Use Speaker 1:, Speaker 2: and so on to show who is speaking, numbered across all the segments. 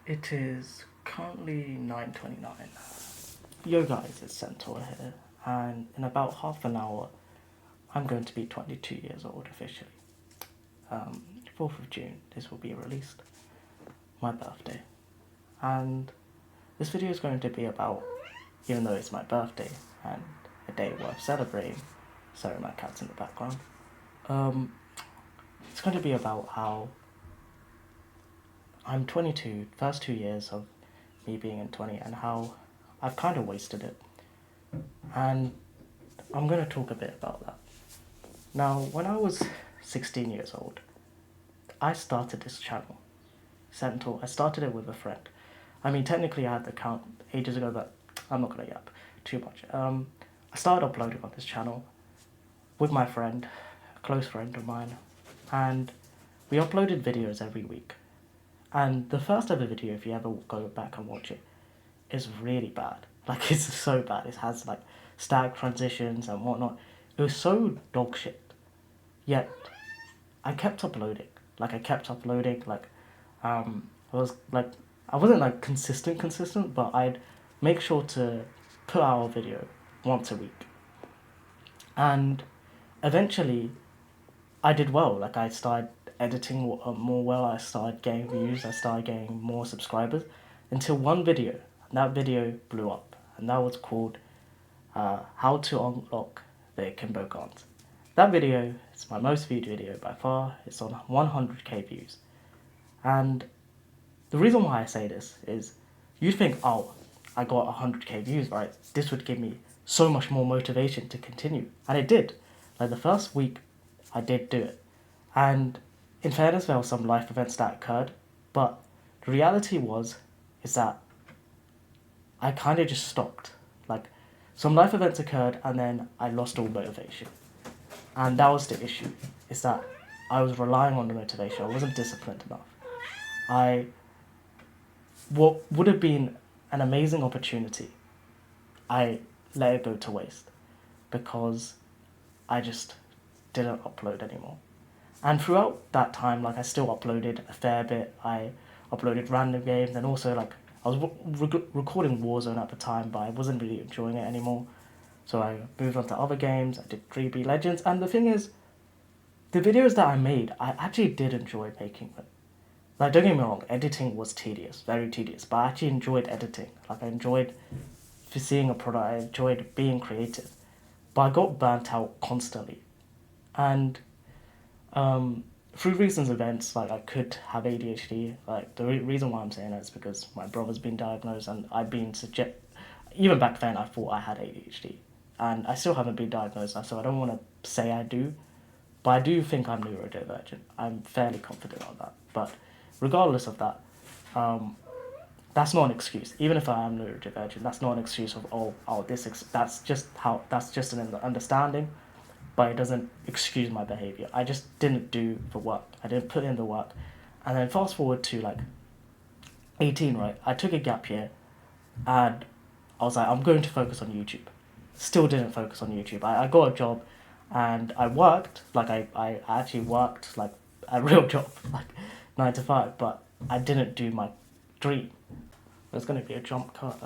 Speaker 1: It is currently 9:29. Yo guys, it's Centaur here, and in about half an hour, I'm going to be 22 years old officially. 4th of June, this will be released, my birthday. And this video is going to be about, even though it's my birthday and a day worth celebrating, sorry my cat's in the background, it's going to be about how I'm 22, first 2 years of me being in 20, and how I've kind of wasted it. And I'm going to talk a bit about that. Now, when I was 16 years old, I started this channel, Centaur. I started it with a friend. I mean, technically I had the account ages ago, but I'm not going to yap too much. I started uploading on this channel with my friend, a close friend of mine, and we uploaded videos every week. And the first ever video, if you ever go back and watch it, is really bad. Like, it's so bad. It has, like, static transitions and whatnot. It was so dog shit. Yet, I kept uploading. I was, like, I wasn't, like, consistent, but I'd make sure to put out a video once a week. And eventually, I did well. Like, I started editing more well, I started getting views, I started getting more subscribers, until one video, and that video blew up, and that was called How to Unlock the Akimbo Guns. That video is my most viewed video by far. It's on 100k views. And the reason why I say this is, you'd think, oh, I got 100k views, right? This would give me so much more motivation to continue. And it did. Like, the first week, I did do it. And in fairness, there were some life events that occurred, but the reality is that I kind of just stopped. Like, some life events occurred, and then I lost all motivation. And that was the issue, is that I was relying on the motivation. I wasn't disciplined enough. What would have been an amazing opportunity, I let it go to waste because I just didn't upload anymore. And throughout that time, like, I still uploaded a fair bit. I uploaded random games, and also, like, I was recording Warzone at the time, but I wasn't really enjoying it anymore. So I moved on to other games. I did 3B Legends, and the thing is, the videos that I made, I actually did enjoy making them. Like, don't get me wrong, editing was tedious, very tedious, but I actually enjoyed editing. Like, I enjoyed seeing a product, I enjoyed being creative. But I got burnt out constantly. And through recent events, like, I could have ADHD. Like, the reason why I'm saying that is because my brother's been diagnosed, and I've been even back then I thought I had ADHD. And I still haven't been diagnosed, so I don't want to say I do. But I do think I'm neurodivergent. I'm fairly confident on that. But regardless of that, that's not an excuse. Even if I am neurodivergent, that's not an excuse of, that's just an understanding, but it doesn't excuse my behavior. I just didn't do the work. I didn't put in the work. And then fast forward to, like, 18, right? I took a gap year, and I was like, I'm going to focus on YouTube. Still didn't focus on YouTube. I got a job, and I worked, like, I actually worked, like, a real job, like 9 to 5, but I didn't do my dream. There's going to be a jump cut.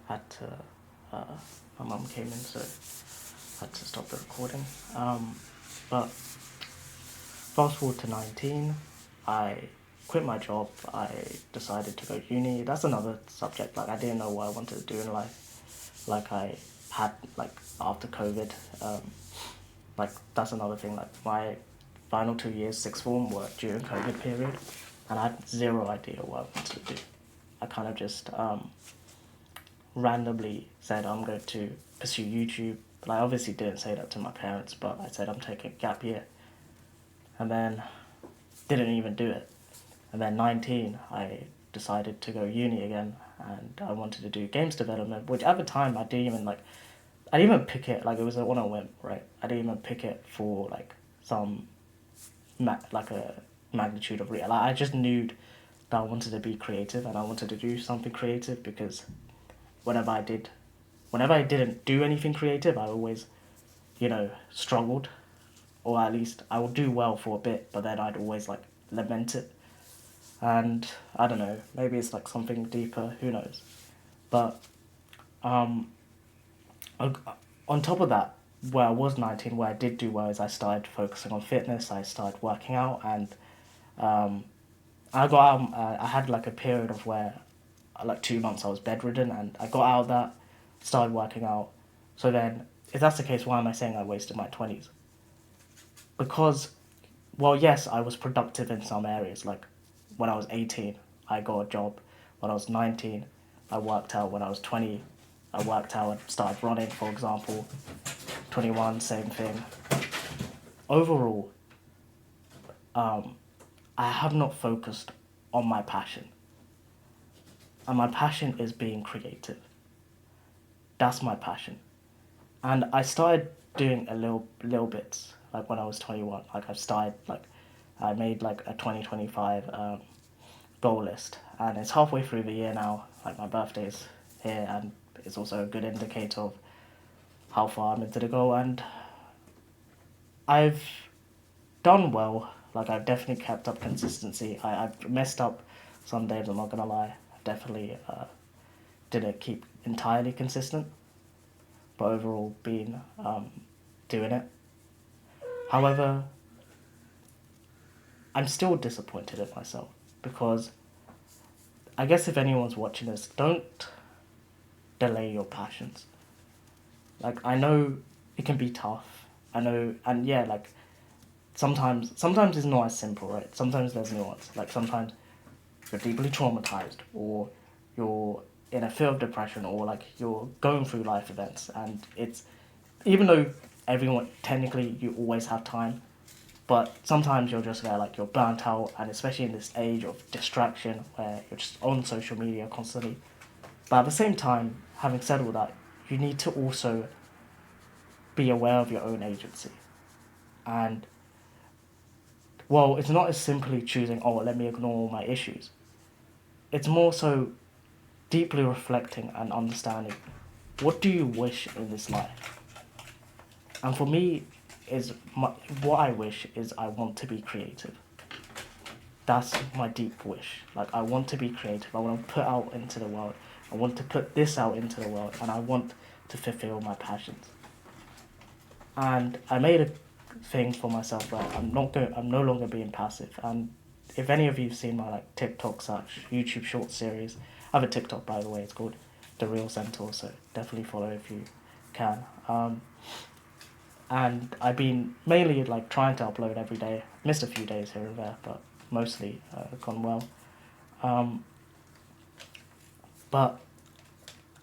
Speaker 1: My mum came in, so I had to stop the recording. But fast forward to 19, I quit my job. I decided to go to uni. That's another subject. Like, I didn't know what I wanted to do in life. Like, I had, like, after COVID, like, that's another thing. Like, my final 2 years, sixth form, were during COVID period, and I had zero idea what I wanted to do. I kind of just randomly said I'm going to pursue YouTube. But I obviously didn't say that to my parents, but I said I'm taking a gap year. And then didn't even do it. And then 19, I decided to go uni again, and I wanted to do games development, which at the time I didn't even pick it, like, it was on a whim, right? I didn't even pick it for, like, some like a magnitude of real. Like, I just knew that I wanted to be creative, and I wanted to do something creative, because whenever I didn't do anything creative, I always, struggled, or at least I would do well for a bit, but then I'd always, like, lament it. And I don't know, maybe it's like something deeper, who knows. But on on top of that, where I was 19, where I did do well is I started focusing on fitness, I started working out, and um, I got out, I had like a period of where, like 2 months I was bedridden, and I got out of that, started working out. So then, if that's the case, why am I saying I wasted my 20s? Because, well, yes, I was productive in some areas. Like, when I was 18, I got a job. When I was 19, I worked out. When I was 20, I worked out and started running, for example. 21, same thing. Overall, I have not focused on my passion. And my passion is being creative. That's my passion. And I started doing a little bits, like when I was 21. Like I started, like, I made like a 2025 goal list. And it's halfway through the year now. Like my birthday's here, and it's also a good indicator of how far I'm into the goal. And I've done well. Like I've definitely kept up consistency. I've messed up some days, I'm not gonna lie. I definitely didn't keep entirely consistent, but overall been doing it. However, I'm still disappointed in myself because I guess if anyone's watching this, don't delay your passions. Like I know it can be tough. I know, and yeah, like sometimes it's not as simple, right? Sometimes there's nuance. Like sometimes you're deeply traumatized, or you're in a fit of depression, or like you're going through life events, and it's even though everyone technically you always have time, but sometimes you're just there, like you're burnt out, and especially in this age of distraction where you're just on social media constantly. But at the same time, having said all that, you need to also be aware of your own agency. And, well, it's not as simply choosing, oh, let me ignore all my issues. It's more so deeply reflecting and understanding what do you wish in this life. And for me, what I wish is I want to be creative. That's my deep wish. Like I want to be creative. I want to put out into the world. I want to put this out into the world, and I want to fulfill my passions. And I made a thing for myself where I'm no longer being passive. And if any of you've seen my like TikTok such YouTube short series, I have a TikTok by the way. It's called The Real Centaur, so definitely follow if you can. And I've been mainly like trying to upload every day. Missed a few days here and there, but mostly gone well. But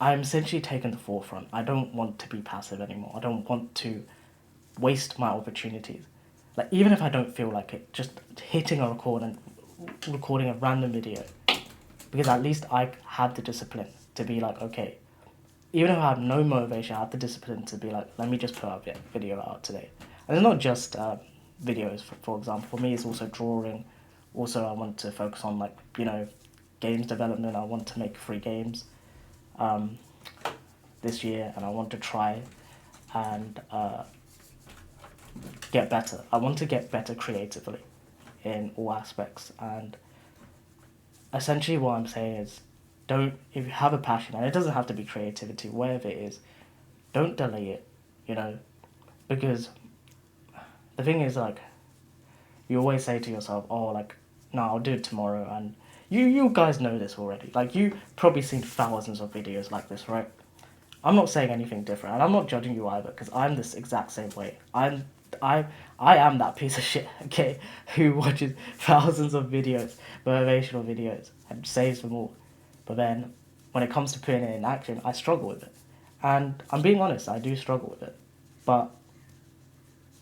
Speaker 1: I'm essentially taking the forefront. I don't want to be passive anymore. I don't want to waste my opportunities. Like even if I don't feel like it, just hitting a record and recording a random video, because at least I have the discipline to be like, okay, even if I have no motivation, I have the discipline to be like, let me just put a video out today. And it's not just videos, for example. For me, it's also drawing. Also, I want to focus on like, games development. I want to make free games this year, and I want to try and get better. I want to get better creatively in all aspects. And essentially what I'm saying is, if you have a passion, and it doesn't have to be creativity, wherever it is, don't delay it, because the thing is, like, you always say to yourself, oh, like, no, I'll do it tomorrow, and you guys know this already. Like, you probably seen thousands of videos like this, right? I'm not saying anything different, and I'm not judging you either, because I'm this exact same way. I am that piece of shit, okay, who watches thousands of videos, motivational videos, and saves them all. But then, when it comes to putting it in action, I struggle with it. And I'm being honest, I do struggle with it. But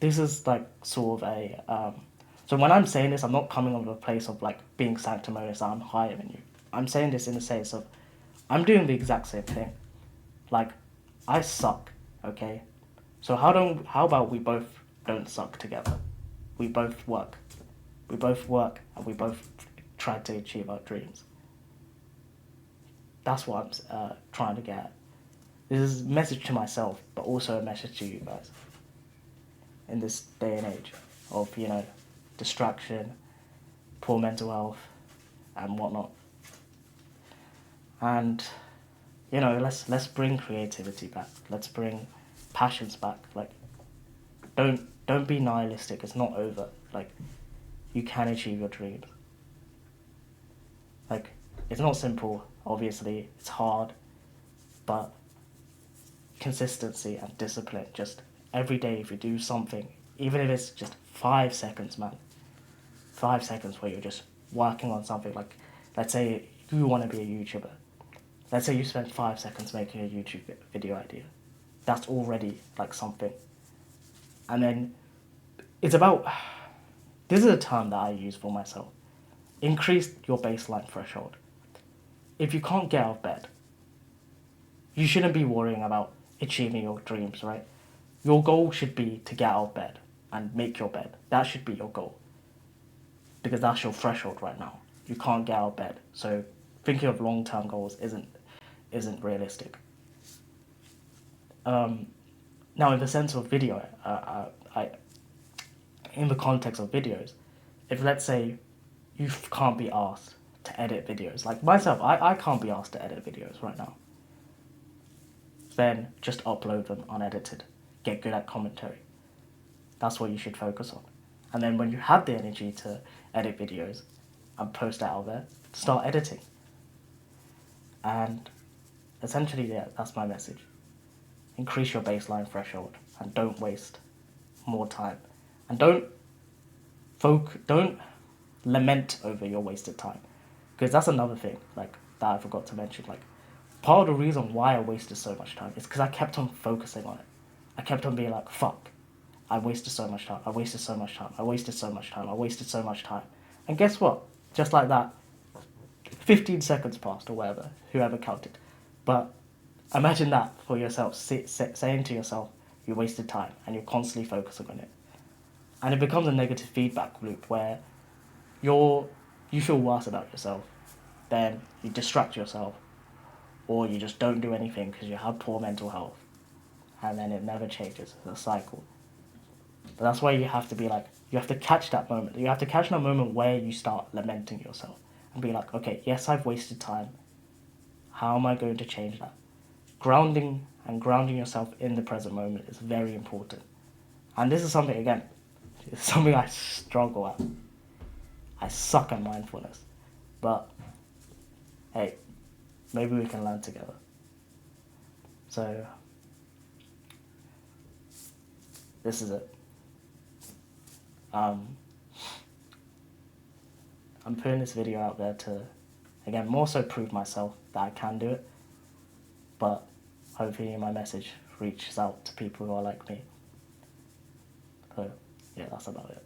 Speaker 1: this is like sort of so when I'm saying this, I'm not coming from a place of like being sanctimonious, I'm higher than you. I'm saying this in the sense of, I'm doing the exact same thing. Like, I suck, okay? So how about we both don't suck together? We both work. We both work, and we both try to achieve our dreams. That's what I'm trying to get at. This is a message to myself, but also a message to you guys. In this day and age of, distraction, poor mental health, and whatnot. And you know, let's bring creativity back. Let's bring passions back. Like, don't be nihilistic. It's not over. Like, you can achieve your dreams. Like, it's not simple. Obviously, it's hard, but consistency and discipline. Just every day, if you do something, even if it's just 5 seconds, man. 5 seconds where you're just working on something. Like, let's say you want to be a YouTuber. Let's say you spend 5 seconds making a YouTube video idea. That's already like something. And then it's about, this is a term that I use for myself. Increase your baseline threshold. If you can't get out of bed, you shouldn't be worrying about achieving your dreams, right? Your goal should be to get out of bed and make your bed. That should be your goal. Because that's your threshold right now. You can't get out of bed. So thinking of long-term goals isn't realistic. Now, in the sense of video, in the context of videos, if let's say you can't be asked to edit videos, like myself, I can't be asked to edit videos right now, then just upload them unedited. Get good at commentary. That's what you should focus on. And then when you have the energy to edit videos and post it out there, start editing. And essentially, yeah, that's my message. Increase your baseline threshold and don't waste more time. And don't lament over your wasted time. Because that's another thing, like, that I forgot to mention. Like, part of the reason why I wasted so much time is because I kept on focusing on it. I kept on being like, fuck, I wasted so much time, I wasted so much time, I wasted so much time, I wasted so much time. And guess what? Just like that, 15 seconds passed or whatever, whoever counted. But imagine that for yourself, saying to yourself, you wasted time, and you're constantly focusing on it. And it becomes a negative feedback loop where you feel worse about yourself, then you distract yourself, or you just don't do anything because you have poor mental health, and then it never changes. It's a cycle. But that's why you have to be like, you have to catch that moment. You have to catch that moment where you start lamenting yourself and be like, okay, yes, I've wasted time. How am I going to change that? Grounding yourself in the present moment is very important. And this is something, again, it's something I struggle at. I suck at mindfulness. But, hey, maybe we can learn together. So, this is it. I'm putting this video out there to, again, more so prove myself that I can do it. But hopefully my message reaches out to people who are like me. So, yeah, that's about it.